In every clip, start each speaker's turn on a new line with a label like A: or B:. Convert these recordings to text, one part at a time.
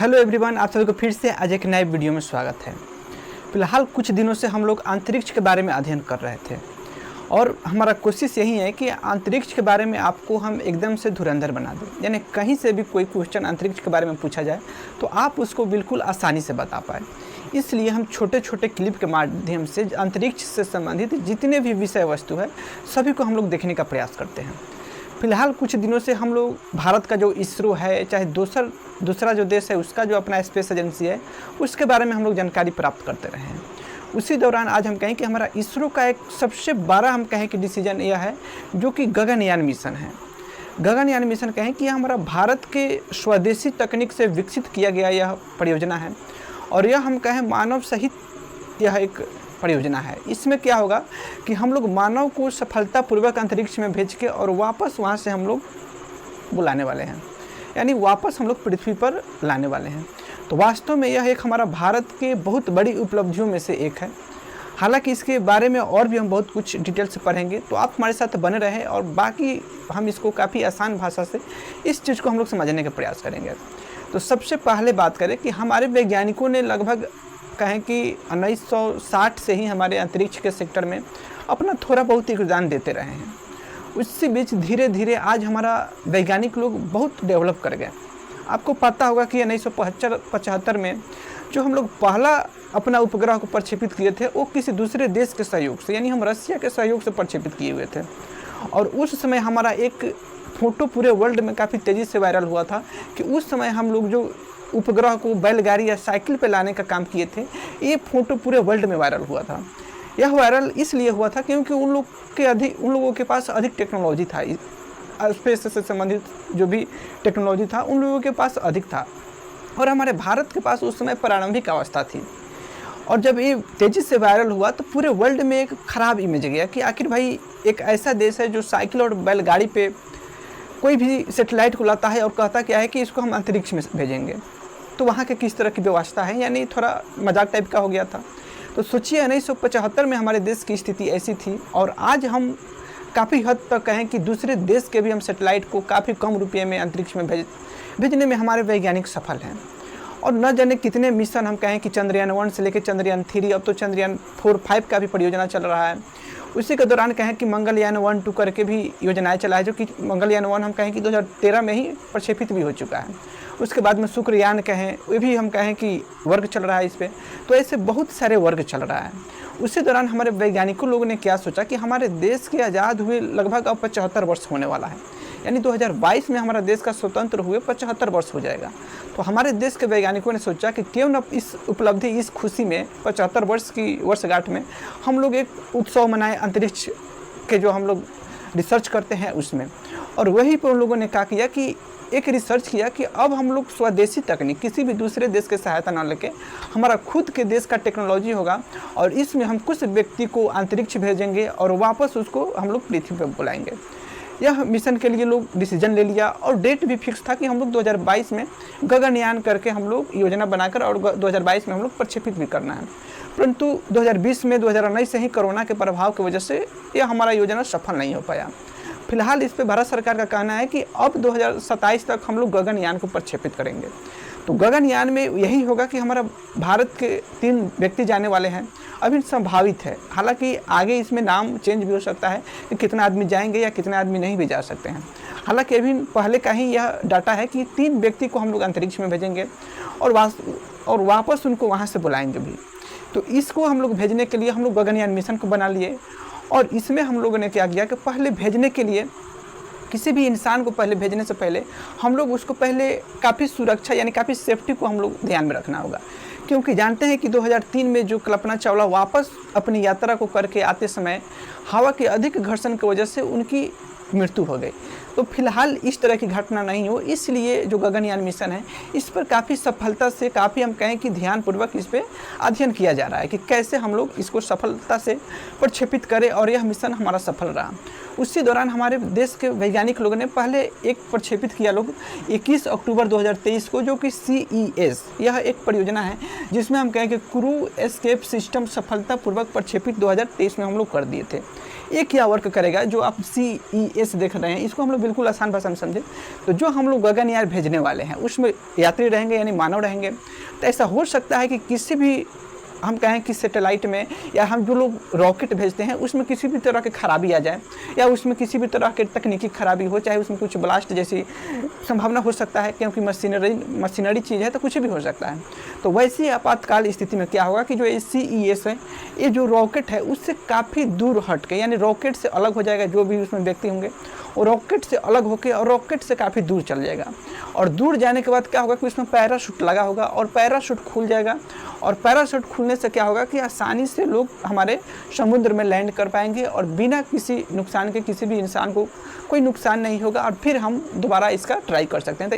A: Hello everyone, आप सभी को फिर से आज एक नए वीडियो में स्वागत है। फिलहाल कुछ दिनों से हम लोग अंतरिक्ष के बारे में अध्ययन कर रहे थे और हमारा कोशिश यही है कि अंतरिक्ष के बारे में आपको हम एकदम से धुरंधर बना दें, यानी कहीं से भी कोई क्वेश्चन अंतरिक्ष के बारे में पूछा जाए तो आप उसको बिल्कुल आसानी से बता पाए। इसलिए हम छोटे छोटे क्लिप के माध्यम से अंतरिक्ष से संबंधित जितने भी विषय वस्तु है सभी को हम लोग देखने का प्रयास करते हैं। फिलहाल कुछ दिनों से हम लोग भारत का जो इसरो है, चाहे दूसरा जो देश है उसका जो अपना स्पेस एजेंसी है, उसके बारे में हम लोग जानकारी प्राप्त करते रहे हैं। उसी दौरान आज हम कहें कि हमारा इसरो का एक सबसे बड़ा हम कहें कि डिसीजन यह है जो कि गगनयान मिशन है। गगनयान मिशन कहें कि यह हमारा भारत के स्वदेशी तकनीक से विकसित किया गया यह परियोजना है और यह हम कहें मानव सहित यह एक परियोजना है। इसमें क्या होगा कि हम लोग मानव को सफलतापूर्वक अंतरिक्ष में भेज के और वापस वहाँ से हम लोग बुलाने वाले हैं, यानी वापस हम लोग पृथ्वी पर लाने वाले हैं। तो वास्तव में यह एक हमारा भारत के बहुत बड़ी उपलब्धियों में से एक है। हालांकि इसके बारे में और भी हम बहुत कुछ डिटेल से पढ़ेंगे, तो आप हमारे साथ बने रहें और बाकी हम इसको काफ़ी आसान भाषा से इस चीज़ को हम लोग समझने का प्रयास करेंगे। तो सबसे पहले बात करें कि हमारे वैज्ञानिकों ने लगभग कहें कि 1960 से ही हमारे अंतरिक्ष के सेक्टर में अपना थोड़ा बहुत योगदान देते रहे हैं। उसी बीच धीरे धीरे आज हमारा वैज्ञानिक लोग बहुत डेवलप कर गए। आपको पता होगा कि 1975 में जो हम लोग पहला अपना उपग्रह को प्रक्षेपित किए थे वो किसी दूसरे देश के सहयोग से, यानी हम रसिया के सहयोग से प्रक्षेपित किए हुए थे। और उस समय हमारा एक फ़ोटो पूरे वर्ल्ड में काफ़ी तेज़ी से वायरल हुआ था कि उस समय हम लोग जो उपग्रह को बैलगाड़ी या साइकिल पे लाने का काम किए थे, ये फ़ोटो पूरे वर्ल्ड में वायरल हुआ था। यह वायरल इसलिए हुआ था क्योंकि उन लोगों के पास अधिक टेक्नोलॉजी था, स्पेस से संबंधित जो भी टेक्नोलॉजी था उन लोगों के पास अधिक था और हमारे भारत के पास उस समय प्रारंभिक अवस्था थी। और जब ये तेज़ी से वायरल हुआ तो पूरे वर्ल्ड में एक ख़राब इमेज गया कि आखिर भाई एक ऐसा देश है जो साइकिल और बैलगाड़ी पे कोई भी सेटेलाइट को लाता है और कहता क्या है कि इसको हम अंतरिक्ष में भेजेंगे, तो वहाँ के किस तरह की व्यवस्था है, यानी थोड़ा मजाक टाइप का हो गया था। तो सोचिए 1975 में हमारे देश की स्थिति ऐसी थी और आज हम काफ़ी हद तक कहें कि दूसरे देश के भी हम सेटेलाइट को काफ़ी कम रुपये में अंतरिक्ष में भेजने में हमारे वैज्ञानिक सफल हैं। और न जाने कितने मिशन हम कहें कि चंद्रयान 1 से लेकर चंद्रयान 3, अब तो चंद्रयान 4-5 का भी परियोजना चल रहा है। उसी के दौरान कहें कि मंगलयान 1-2 करके भी योजनाएं चला है, जो कि मंगलयान 1 हम कहें कि 2013 में ही प्रक्षेपित भी हो चुका है। उसके बाद में शुक्रयान कहें, वो भी हम कहें कि वर्ग चल रहा है इस पर। तो ऐसे बहुत सारे वर्ग चल रहा है। उसी दौरान हमारे वैज्ञानिकों लोगों ने क्या सोचा कि हमारे देश के आज़ाद हुए लगभग अब 75 वर्ष होने वाला है, यानी 2022 में हमारा देश का स्वतंत्र हुए 75 वर्ष हो जाएगा। तो हमारे देश के वैज्ञानिकों ने सोचा कि क्यों न इस उपलब्धि, इस खुशी में 75 वर्ष की वर्षगांठ में हम लोग एक उत्सव मनाएं अंतरिक्ष के जो हम लोग रिसर्च करते हैं उसमें। और वहीं पर उन लोगों ने क्या किया कि एक रिसर्च किया कि अब हम लोग स्वदेशी तकनीक, किसी भी दूसरे देश की सहायता न लेके हमारा खुद के देश का टेक्नोलॉजी होगा और इसमें हम कुछ व्यक्ति को अंतरिक्ष भेजेंगे और वापस उसको हम लोग पृथ्वी पर बुलाएंगे। यह मिशन के लिए लोग डिसीजन ले लिया और डेट भी फिक्स था कि हम लोग 2022 में गगनयान करके हम लोग योजना बनाकर और 2022 में हम लोग प्रक्षेपित भी करना है। परंतु 2020 में 2019 से ही कोरोना के प्रभाव की वजह से यह हमारा योजना सफल नहीं हो पाया। फिलहाल इस पे भारत सरकार का कहना है कि अब 2027 तक हम लोग गगनयान को प्रक्षेपित करेंगे। तो गगनयान में यही होगा कि हमारा भारत के 3 व्यक्ति जाने वाले हैं, अभी संभावित है। हालांकि आगे इसमें नाम चेंज भी हो सकता है कि कितना आदमी जाएंगे या कितने आदमी नहीं भी जा सकते हैं। हालांकि अभी पहले का ही यह डाटा है कि 3 व्यक्ति को हम लोग अंतरिक्ष में भेजेंगे और वापस उनको वहाँ से बुलाएंगे भी। तो इसको हम लोग भेजने के लिए हम लोग गगनयान मिशन को बना लिए और इसमें हम लोगों ने क्या किया कि पहले भेजने के लिए किसी भी इंसान को पहले भेजने से पहले हम लोग उसको पहले काफ़ी सुरक्षा, यानी काफ़ी सेफ्टी को हम लोग ध्यान में रखना होगा। क्योंकि जानते हैं कि 2003 में जो कल्पना चावला वापस अपनी यात्रा को करके आते समय हवा के अधिक घर्षण की वजह से उनकी मृत्यु हो गई। तो फिलहाल इस तरह की घटना नहीं हो, इसलिए जो गगनयान मिशन है इस पर काफ़ी सफलता से, काफ़ी हम कहें कि ध्यानपूर्वक इस पर अध्ययन किया जा रहा है कि कैसे हम लोग इसको सफलता से प्रक्षेपित करें और यह मिशन हमारा सफल रहा। उसी दौरान हमारे देश के वैज्ञानिक लोगों ने पहले एक प्रक्षेपित किया लोग 21 अक्टूबर 2023 को, जो कि CES यह एक परियोजना है जिसमें हम कहें कि क्रू एस्केप सिस्टम सफलतापूर्वक प्रक्षेपित 2023 में हम लोग कर दिए थे। ये क्या वर्क करेगा जो आप CES देख रहे हैं, इसको हम लोग बिल्कुल आसान भाषा में समझें तो जो हम लोग गगनयान भेजने वाले हैं उसमें यात्री रहेंगे यानी मानव रहेंगे। तो ऐसा हो सकता है कि किसी भी हम कहें कि सैटेलाइट में या हम जो लोग रॉकेट भेजते हैं उसमें किसी भी तरह की खराबी आ जाए या उसमें किसी भी तरह के तकनीकी खराबी हो, चाहे उसमें कुछ ब्लास्ट जैसी संभावना हो सकता है, क्योंकि मशीनरी चीज़ है तो कुछ भी हो सकता है। तो वैसी आपातकाल स्थिति में क्या होगा कि जो CES है ये जो रॉकेट है उससे काफ़ी दूर हट के, यानी रॉकेट से अलग हो जाएगा, जो भी उसमें व्यक्ति होंगे वो रॉकेट से अलग होकर और रॉकेट से काफ़ी दूर चल जाएगा। और दूर जाने के बाद क्या होगा कि उसमें पैराशूट लगा होगा और पैराशूट खुल जाएगा और पैराशूट खुलने से क्या होगा कि आसानी से लोग हमारे समुद्र में लैंड कर पाएंगे और बिना किसी नुकसान के किसी भी इंसान को कोई नुकसान नहीं होगा और फिर हम दोबारा इसका ट्राई कर सकते हैं। तो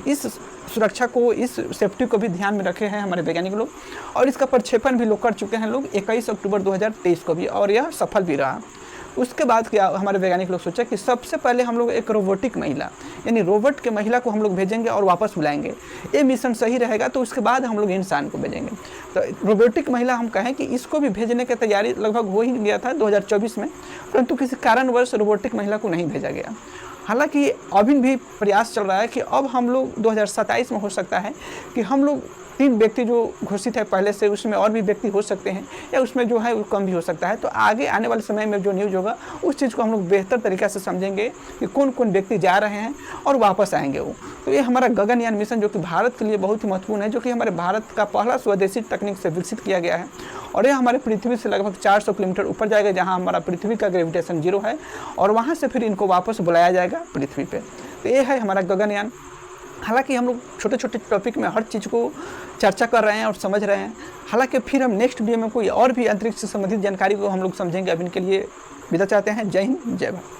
A: इस सुरक्षा को, इस सेफ्टी को भी ध्यान में रखे हैं हमारे वैज्ञानिक लोग और इसका प्रक्षेपण भी लोग कर चुके हैं लोग 21 अक्टूबर 2023 को भी, और यह सफल भी रहा। उसके बाद क्या हमारे वैज्ञानिक लोग सोचा कि सबसे पहले हम लोग एक रोबोटिक महिला यानी रोबोट के महिला को हम लोग भेजेंगे और वापस बुलाएंगे। ये मिशन सही रहेगा तो उसके बाद हम लोग इंसान को भेजेंगे। तो रोबोटिक महिला हम कहें कि इसको भी भेजने की तैयारी लगभग हो ही गया था 2024 में, परंतु किसी कारणवश रोबोटिक महिला को नहीं भेजा गया। हालांकि अभी भी प्रयास चल रहा है कि अब हम लोग 2027 में हो सकता है कि हम लोग 3 व्यक्ति जो घोषित है पहले से उसमें और भी व्यक्ति हो सकते हैं या उसमें जो है वो कम भी हो सकता है। तो आगे आने वाले समय में जो न्यूज़ होगा उस चीज़ को हम लोग बेहतर तरीक़े से समझेंगे कि कौन कौन व्यक्ति जा रहे हैं और वापस आएंगे वो। तो ये हमारा गगनयान मिशन जो कि भारत के लिए बहुत ही महत्वपूर्ण है, जो कि हमारे भारत का पहला स्वदेशी तकनीक से विकसित किया गया है और ये हमारे पृथ्वी से लगभग 400 किलोमीटर ऊपर जाएगा जहाँ हमारा पृथ्वी का ग्रेविटेशन 0 है और वहाँ से फिर इनको वापस बुलाया जाएगा पृथ्वी पर। तो ये है हमारा गगनयान। हालांकि हम लोग छोटे छोटे टॉपिक में हर चीज़ को चर्चा कर रहे हैं और समझ रहे हैं। हालांकि फिर हम नेक्स्ट वीडियो में कोई और भी अंतरिक्ष से संबंधित जानकारी को हम लोग समझेंगे। अभी के लिए विदा चाहते हैं। जय हिंद, जय भारत।